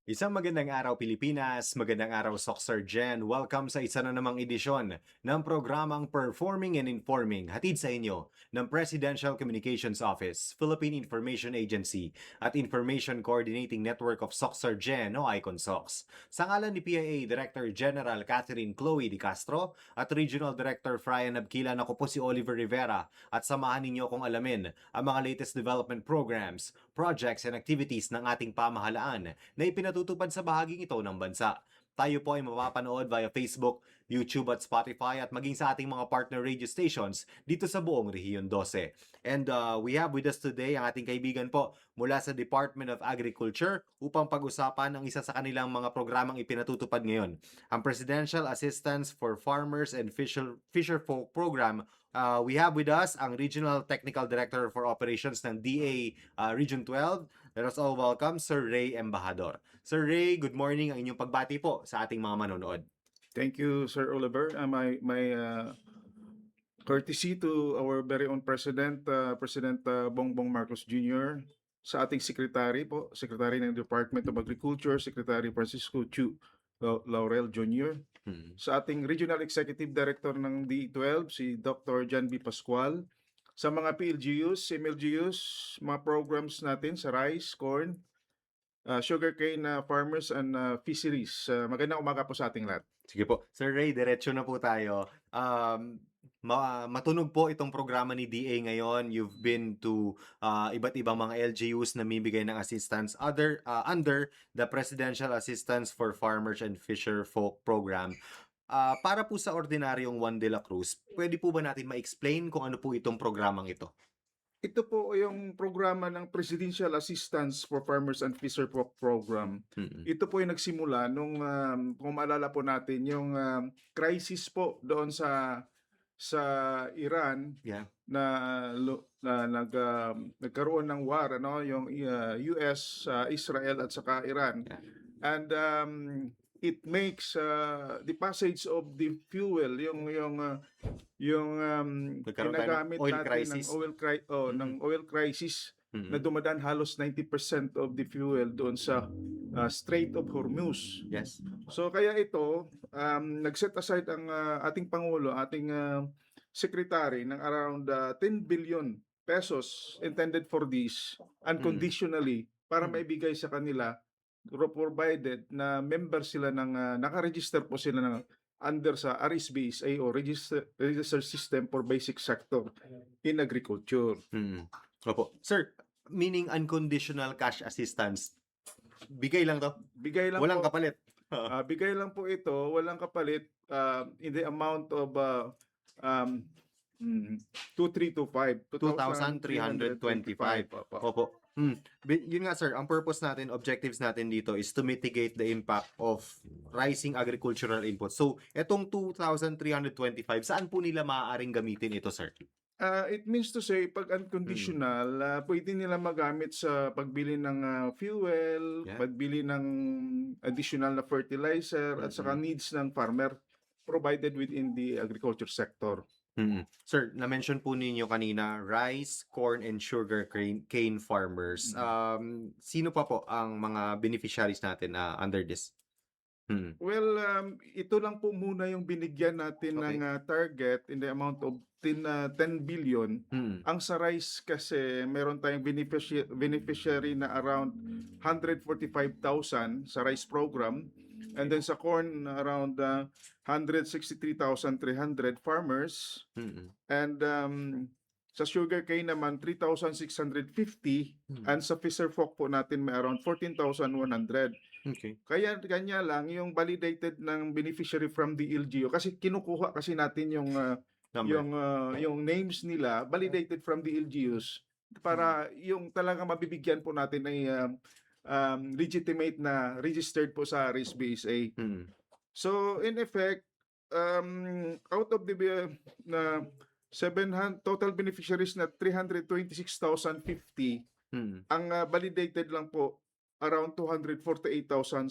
Isang magandang araw Pilipinas, magandang araw Soxer Gen. Welcome sa isa na namang edisyon ng programang Performing and Informing, hatid sa inyo ng Presidential Communications Office, Philippine Information Agency at Information Coordinating Network of Soxer Gen o ICONSOX. Sa ngalan ni PIA Director General Catherine Chloe Di Castro at Regional Director Frian Abquilan, ako po si Oliver Rivera at samahan ninyo kong alamin ang mga latest development programs, projects and activities ng ating pamahalaan na ipinatutupad sa bahaging ito ng bansa. Tayo po ay mapapanood via Facebook, YouTube at Spotify at maging sa ating mga partner radio stations dito sa buong Rehiyon 12. And we have with us today ang ating kaibigan po mula sa Department of Agriculture upang pag-usapan ang isa sa kanilang mga programang ipinatutupad ngayon, ang Presidential Assistance for Farmers and Fisherfolk Program. We have with us ang Regional Technical Director for Operations ng DA Region 12. Let us all welcome Sir Ray Embajador. Sir Ray, good morning. Ang inyong pagbati po sa ating mga manonood. Thank you, Sir Oliver. My courtesy to our very own President, President Bongbong Marcos Jr., sa ating Secretary po, Secretary ng Department of Agriculture, Secretary Francisco Chu Laurel Jr., sa ating Regional Executive Director ng D12, si Dr. John B. Pascual, sa mga PLGUs, MLGUs, mga programs natin sa rice, corn, sugarcane farmers and fisheries. Magandang umaga po sa ating lahat. Sige po. Sir Ray, diretso na po tayo. Matunog po itong programa ni DA ngayon. You've been to iba't ibang mga LGUs na mibigay ng assistance under the Presidential Assistance for Farmers and Fisherfolk Program. Para po sa ordinaryong Juan de la Cruz, pwede po ba natin ma-explain kung ano po itong programang ito? Ito po yung programa ng Presidential Assistance for Farmers and Fisherfolk Program. Ito po yung nagsimula nung, kung maalala po natin, yung crisis po doon sa Iran Yeah. na nagkaroon ng war, ano, yung US, Israel at saka Iran. Yeah. And it makes the passage of the fuel, yung Nagkaroon tayo ng ginagamit oil natin crisis. ng oil crisis na dumadaan halos 90% of the fuel doon sa Strait of Hormuz. Yes. So kaya ito, nag-set aside ang ating Pangulo, ating Secretary ng around 10 billion pesos intended for this unconditionally para maibigay sa kanila, provided na member sila ng naka-register po sila ng under sa RSBSA o Register System for Basic Sector in Agriculture. Opo. Sir, meaning unconditional cash assistance, bigay lang to? Bigay lang Walang po, kapalit? bigay lang po ito, walang kapalit, in the amount of 2,325. 2,325. Opo. Opo. Yun nga sir, ang purpose natin, objectives natin dito is to mitigate the impact of rising agricultural inputs. So, etong 2,325, saan po nila maaaring gamitin ito, sir? It means to say, pag unconditional, pwede nila magamit sa pagbili ng fuel, Yeah. pagbili ng additional na fertilizer, at saka needs ng farmer provided within the agriculture sector. Sir, na-mention po ninyo kanina, rice, corn, and sugar cane farmers. Sino pa po ang mga beneficiaries natin under this? Well, ito lang po muna yung binigyan natin Okay. ng target in the amount of 10 billion. Ang sa rice kasi meron tayong beneficiary na around 145,000 sa rice program. And then sa corn, around 163,300 farmers. And sa sugarcane naman, 3,650. And sa fisherfolk po natin, may around 14,100. Okay. Kaya kanya lang yung validated ng beneficiary from the LGU, kasi kinukuha kasi natin yung Number. yung names nila validated from the LGUs para yung talaga mabibigyan po natin ay legitimate na registered po sa RSBSA. So in effect, out of the total beneficiaries na 326,050, ang validated lang po around 248,727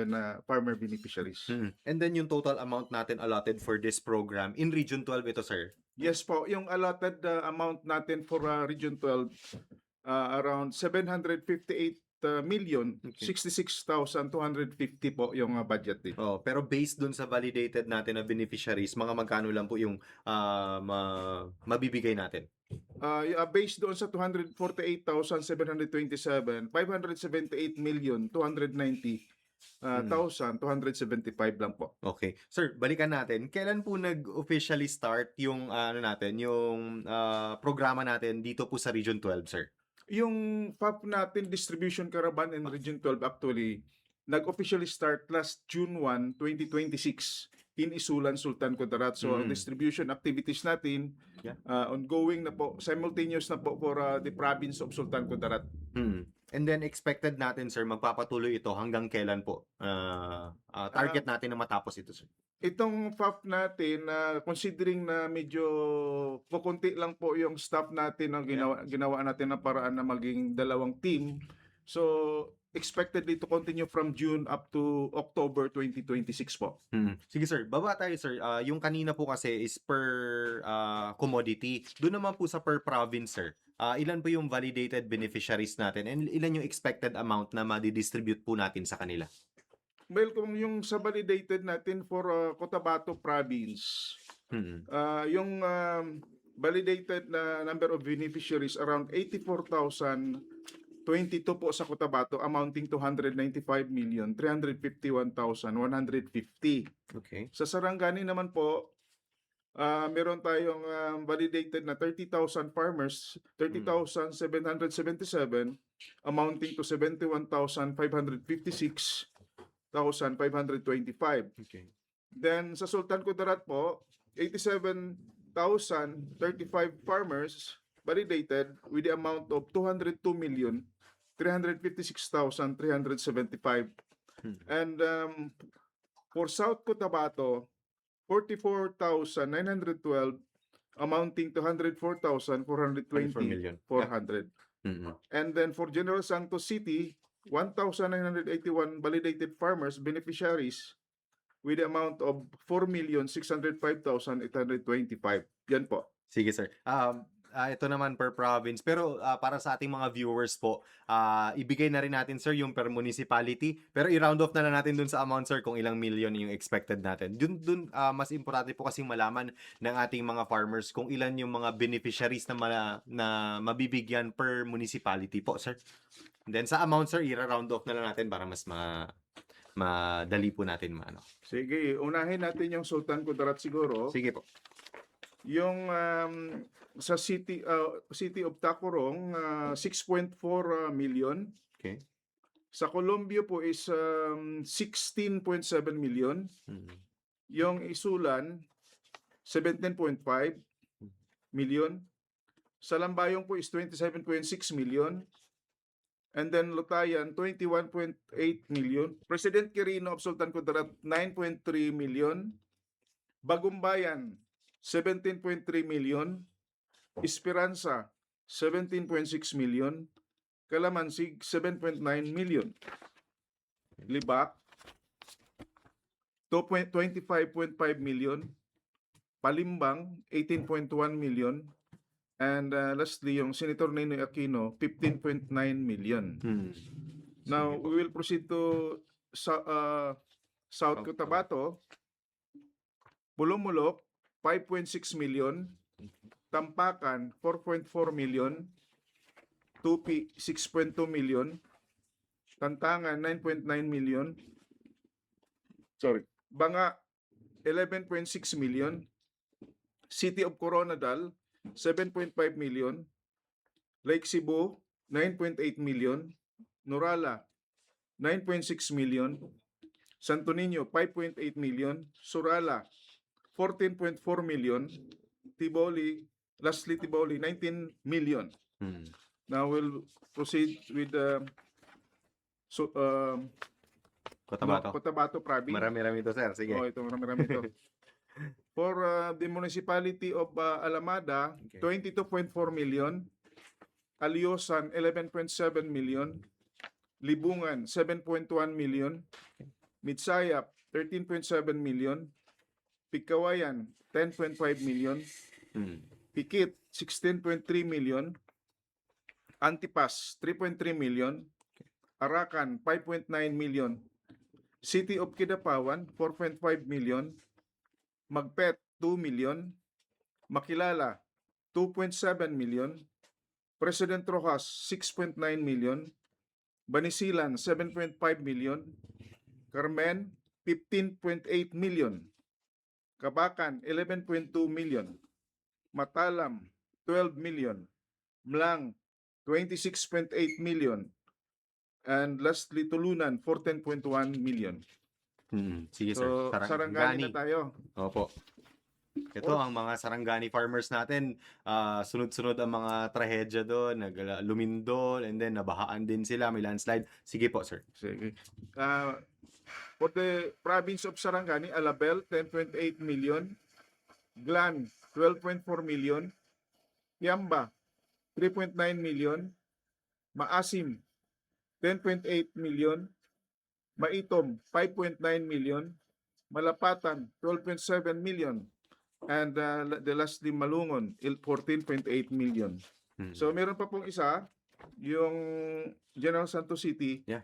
na farmer beneficiaries. And then yung total amount natin allotted for this program in Region 12 ito, sir? Yes po, yung allotted amount natin for Region 12, around 758 million, Okay. 66,250 po yung budget dito. Oh, pero based dun sa validated natin na beneficiaries, mga magkano lang po yung mabibigay natin? Based doon sa 248,727, 578,290,275 lang po. Okay. Sir, balikan natin. Kailan po nag-officially start yung ano natin, yung programa natin dito po sa Region 12, sir? Yung FAP natin, Distribution Caravan in Region 12 actually, nag-officially start last June 1, 2026 in Isulan, Sultan Kudarat. So, ang Mm. distribution activities natin, Yeah. ongoing na po, simultaneous na po for the province of Sultan Kudarat. And then expected natin, sir, magpapatuloy ito hanggang kailan po? Target natin na matapos ito, sir. Itong FAP natin, considering na medyo kukunti lang po yung staff natin ang ginawa natin na paraan na maging dalawang team. So, expectedly to continue from June up to October 2026 po. Sige, sir. Baba tayo, sir. Yung kanina po kasi is per commodity. Doon naman po sa per province, sir. Ilan po yung validated beneficiaries natin and ilan yung expected amount na madi-distribute po natin sa kanila? Well, kung yung sa validated natin for Cotabato province, yung validated na number of beneficiaries around 84,022 po sa Cotabato, amounting to 195,351,150. Okay. Sa Sarangani naman po, meron tayong validated na 30,000 farmers, 30,777, amounting to 71,556,525. Okay. Then sa Sultan Kudarat po, 87,035 farmers validated with the amount of 202,356,375. And for South Cotabato, 44,912 amounting to 104,420. 24 million. 400. And then for General Santos City, 1,981 validated farmers beneficiaries with the amount of 4,605,825. Yan po. Sige, sir. Ito naman per province. Pero para sa ating mga viewers po, ibigay na rin natin, sir, yung per municipality. Pero i-round off na lang natin dun sa amount, sir, kung ilang million yung expected natin. Dun mas importante po kasing malaman ng ating mga farmers kung ilan yung mga beneficiaries na mabibigyan per municipality po, sir. And then sa amount, sir, i-round off na lang natin para mas madali po natin maano. Sige, unahin natin yung Sultan Kudarat siguro. Sige po. Yung sa City of Tacurong, 6.4 million. Okay. Sa Colombia po is 16.7 million. Yung Isulan, 17.5 million. Sa Lambayong po is 27.6 million. And then Lutayan, 21.8 million. President Quirino of Sultan Kudarat, 9.3 million. Bagumbayan, 17.3 million. Esperanza, 17.6 million. Calamansig, 7.9 million. Libak, 25.5 million. Palimbang, 18.1 million. And lastly, yung Senator Ninoy Aquino, 15.9 million. Now, we will proceed to South Cotabato. Bulong-Mulok, 5.6 million. Tampakan, 4.4 million. Tupi, 6.2 million. Tantangan, 9.9 million. Banga, 11.6 million. City of Coronadal, 7.5 million. Lake Cebu, 9.8 million. Norala, 9.6 million. Santo Niño, 5.8 million. Surala, 14.4 million. Tiboli, 19 million. Now we'll proceed with Cotabato province. Marami-rami ito, sir. Sige. Ito marami-rami ito. For the municipality of Alamada, Okay. 22.4 million. Aliosan, 11.7 million. Libungan, 7.1 million. Mitsayap, 13.7 million. Pigkawayan, 10.5 million. Pikit, 16.3 million. Antipas, 3.3 million. Arakan 5.9 million, City of Kidapawan 4.5 million, Magpet 2 million, Makilala 2.7 million, President Rojas 6.9 million, Banisilan 7.5 million, Carmen 15.8 million, Kabakan 11.2 million, Matalam 12 million, Mlang 26.8 million, and lastly Tulunan 14.1 million. Sige sir, So, Sarangani na tayo. Opo. Ito ang mga Sarangani farmers natin, sunod-sunod ang mga trahedya doon, lumindol, and then nabahaan din sila, may landslide. Sige po, sir. Sige. For the province of Sarangani, Alabel 10.8 million, Glan 12.4 million, Yamba 3.9 million, Maasim 10.8 million, Maitom 5.9 million, Malapatan 12.7 million, and the lastly Malungon 14.8 million. So meron pa pong isa, yung General Santos City, Yeah.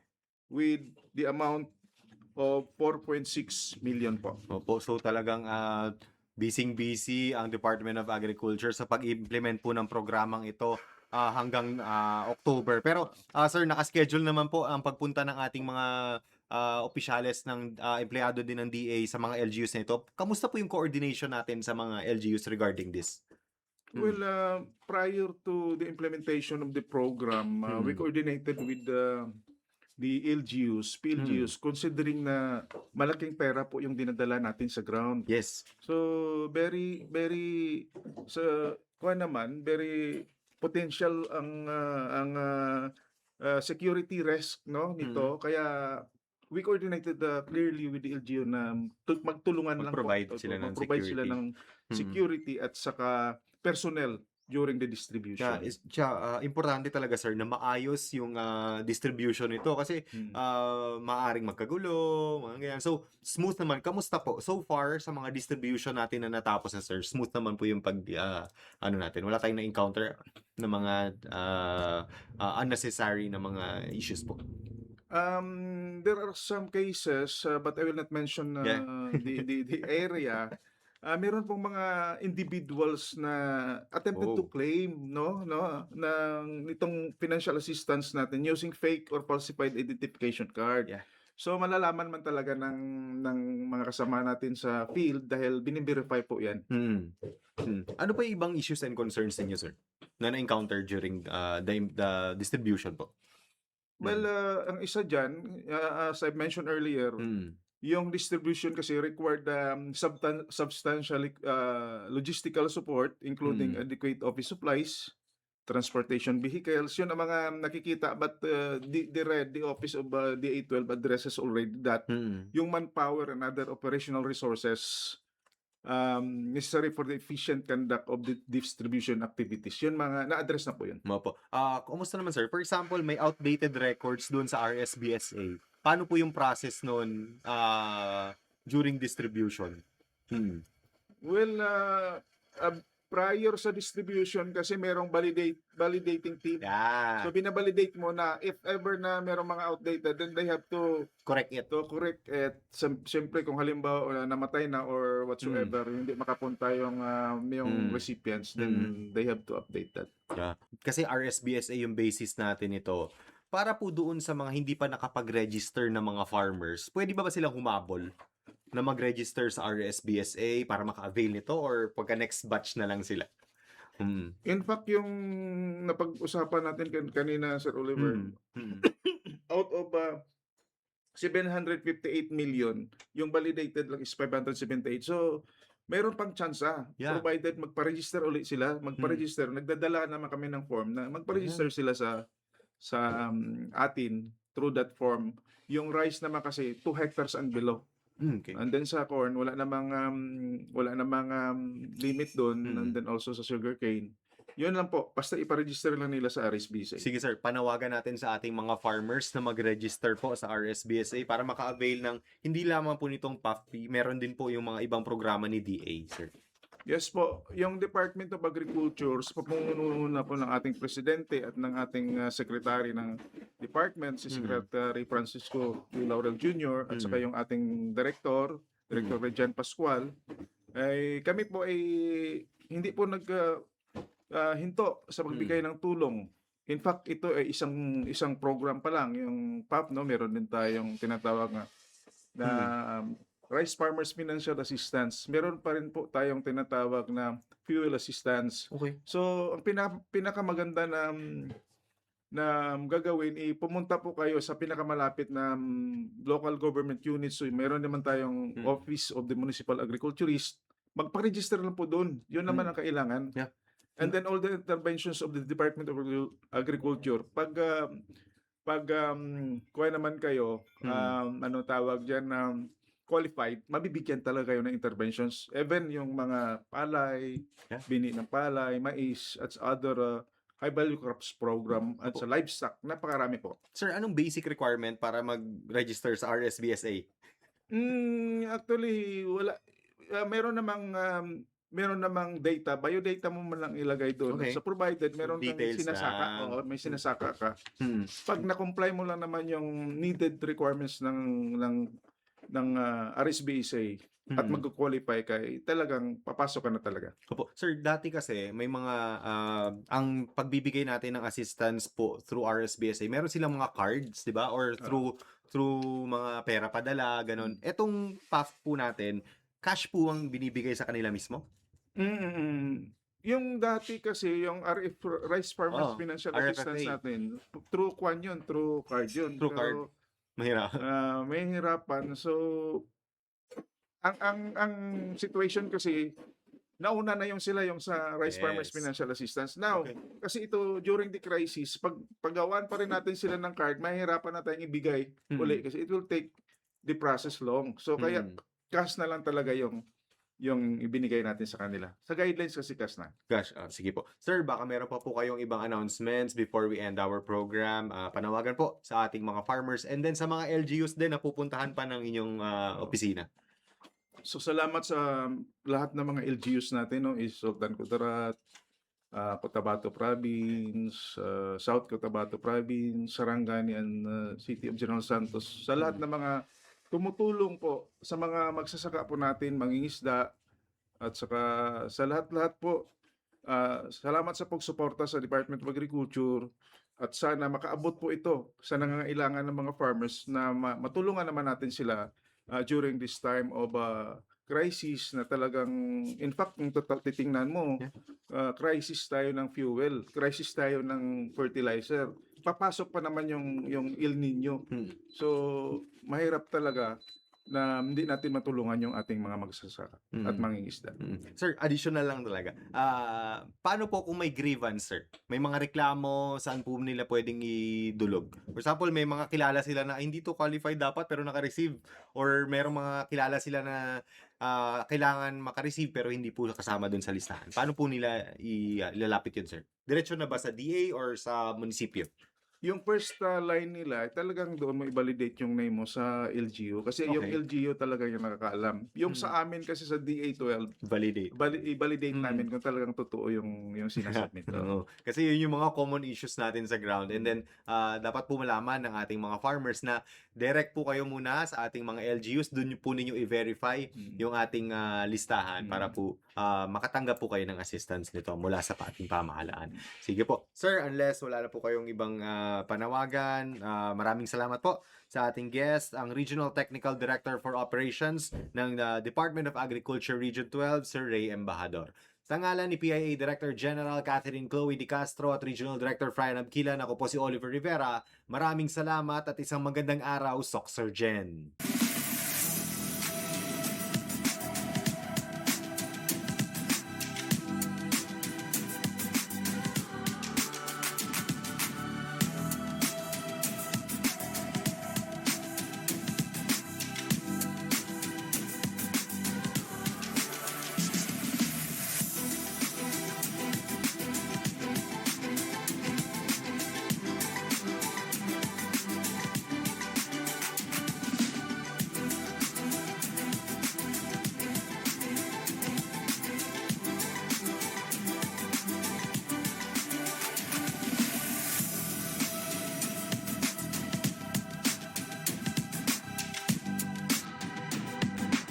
with the amount of 4.6 million po. Opo, so talagang busy ang Department of Agriculture sa pag-implement po ng programang ito hanggang October. Pero sir, nakaschedule naman po ang pagpunta ng ating mga opisyales ng empleyado din ng DA sa mga LGUs na ito. Kamusta po yung coordination natin sa mga LGUs regarding this? Well, prior to the implementation of the program, we coordinated with the LGUs, PLGUs, considering na malaking pera po yung dinadala natin sa ground. Yes. So, very very potential ang security risk, no, nito. Kaya we coordinated clearly with the LGU na magtulungan lang po. Mag-provide sila ng Mag-provide sila security. ng security at saka personnel during the distribution. Importante talaga sir na maayos yung distribution nito kasi maaring magkagulo, mga ganyan. So, smooth naman. Kamusta po? So far, sa mga distribution natin na natapos na sir, smooth naman po yung natin. Wala tayong na-encounter na mga unnecessary na mga issues po. There are some cases, but I will not mention the area. Meron pong mga individuals na attempted to claim ng itong financial assistance natin using fake or falsified identification card. Yeah. So malalaman man talaga ng mga kasama natin sa field dahil bini-verify po 'yan. Ano pa yung ibang issues and concerns ninyo sir na na-encounter during the distribution po? Well, ang isa diyan, as I mentioned earlier, yung distribution kasi required substantial logistical support including adequate office supplies, transportation vehicles. Yun ang mga nakikita, but the office of DA12 addresses already that yung manpower and other operational resources necessary for the efficient conduct of the distribution activities. Yun mga na-address na po yun. Opo. Kumusta naman sir? For example, may outdated records doon sa RSBSA. Paano po yung process noon during distribution? Well, prior sa distribution kasi merong validating team. Yeah. So binabalidate mo na if ever na merong mga outdated, then they have to Correct it. correct it. Siyempre kung halimbawa namatay na or whatsoever, hindi makapunta yung recipients, then they have to update that. Yeah. Kasi RSBSA yung basis natin ito. Para po doon sa mga hindi pa nakapag-register na mga farmers, pwede ba silang humabol na mag-register sa RSBSA para maka-avail nito or pagka next batch na lang sila? In fact, yung napag-usapan natin kanina, Sir Oliver, out of 758 million, yung validated lang is 578. So, meron pang tsansa, provided magpa-register ulit sila. Magpa-register, nagdadala naman kami ng form na magpa-register sila sa atin through that form. Yung rice naman kasi 2 hectares and below. Okay. And then sa corn, wala namang limit doon. And then also sa sugarcane. Yun lang po, basta iparegister lang nila sa RSBSA. Sige sir, panawagan natin sa ating mga farmers na mag-register po sa RSBSA para maka-avail ng hindi lamang po nitong PAFP, meron din po yung mga ibang programa ni DA, sir. Yes po, yung Department of Agriculture sa pamumuno po ng ating presidente at ng ating secretary ng department, si Mm. Secretary Francisco Q. Laurel Jr. at saka Mm. yung ating Director Mm. Regine Pascual, ay kami po ay hindi po hinto sa Mm. pagbigay ng tulong. In fact, ito ay isang program pa lang, yung PAP, no? Meron din tayong tinatawag na Mm. Rice Farmers Financial Assistance. Meron pa rin po tayong tinatawag na fuel assistance. Okay. So, ang pinakamaganda na gagawin, pumunta po kayo sa pinakamalapit na local government units. So, meron naman tayong Mm. Office of the Municipal Agriculturist. Magpa-register lang po doon. Yun naman Mm. ang kailangan. Yeah. And then all the interventions of the Department of Agriculture, kuha naman kayo, ano tawag diyan, qualified, mabibigyan talaga kayo ng interventions. Even yung mga palay, Yeah. bini ng palay, mais, at other high value crops program at Opo. sa livestock, napakarami po. Sir, anong basic requirement para mag-register sa RSBSA? Actually wala, meron namang data, biodata mo man lang ilagay doon. Okay. So provided meron kang Details sinasaka, lang. oo, may sinasaka ka. Mm. Pag na-comply mo lang naman yung needed requirements ng RSBSA at Mm. mag-qualify ka, talagang papasok ka na talaga. Opo. Sir, dati kasi may mga ang pagbibigay natin ng assistance po through RSBSA, meron silang mga cards, 'di ba? Or through mga pera padala, ganun. Etong PAF po natin, cash po ang binibigay sa kanila mismo? Yung dati kasi yung Rice Farmers Oo, Financial RFFA. Assistance natin, through through card yun. Through card. Pero Mahirap. may hirapan. So ang situation kasi, nauna na yung sa Rice Farmers Yes. Financial Assistance. Now, Okay. kasi ito during the crisis, paggawaan pa rin natin sila ng card, mahihirapan na tayong ibigay uli kasi it will take the process long. So kaya Mm. cash na lang talaga yung ibinigay natin sa kanila. Sa guidelines kasi cash na. Gosh, sige po. Sir, baka meron pa po kayong ibang announcements before we end our program. Panawagan po sa ating mga farmers and then sa mga LGUs din na pupuntahan pa ng inyong opisina. So salamat sa lahat ng mga LGUs natin, no, is Sultan Kudarat, Cotabato Province, South Cotabato Province, Sarangani and City of General Santos. Sa lahat ng mga tumutulong po sa mga magsasaka po natin, mangingisda, at saka sa lahat-lahat po, salamat sa pagsuporta sa Department of Agriculture at sana makaabot po ito sa nangangailangan ng mga farmers na matulungan naman natin sila during this time of crisis na talagang, in fact, kung titingnan mo, crisis tayo ng fuel, crisis tayo ng fertilizer. Papasok pa naman yung El Nino. So, mahirap talaga na hindi natin matulungan yung ating mga magsasaka at mangingisda. Sir, additional lang talaga. Paano po kung may grievance, sir? May mga reklamo, saan po nila pwedeng idulog? For example, may mga kilala sila na hindi to qualified dapat pero naka-receive, or merong mga kilala sila na kailangan maka-receive pero hindi po kasama dun sa listahan. Paano po nila ilalapit yun, sir? Diretso na ba sa DA or sa munisipyo? Yung first line nila, talagang doon mo i-validate yung name mo sa LGU. Kasi yung Okay. LGU talaga yung nakakaalam. Yung sa amin kasi sa DA12, Validate. i-validate namin kung talagang totoo yung sinasubmit. Oo. Kasi yun yung mga common issues natin sa ground. And then, dapat po malaman ng ating mga farmers na direct po kayo muna sa ating mga LGUs. Doon po ninyo i-verify yung ating listahan para po makatanggap po kayo ng assistance nito mula sa ating pamahalaan. Sige po. Sir, unless wala na po kayong ibang panawagan, maraming salamat po sa ating guest, ang Regional Technical Director for Operations ng Department of Agriculture Region 12, Sir Ray Embajador. Sa ngalan ni PIA Director General Catherine Chloe Di Castro at Regional Director Frian Abquilan, ako po si Oliver Rivera. Maraming salamat at isang magandang araw, Soc Sir Jen.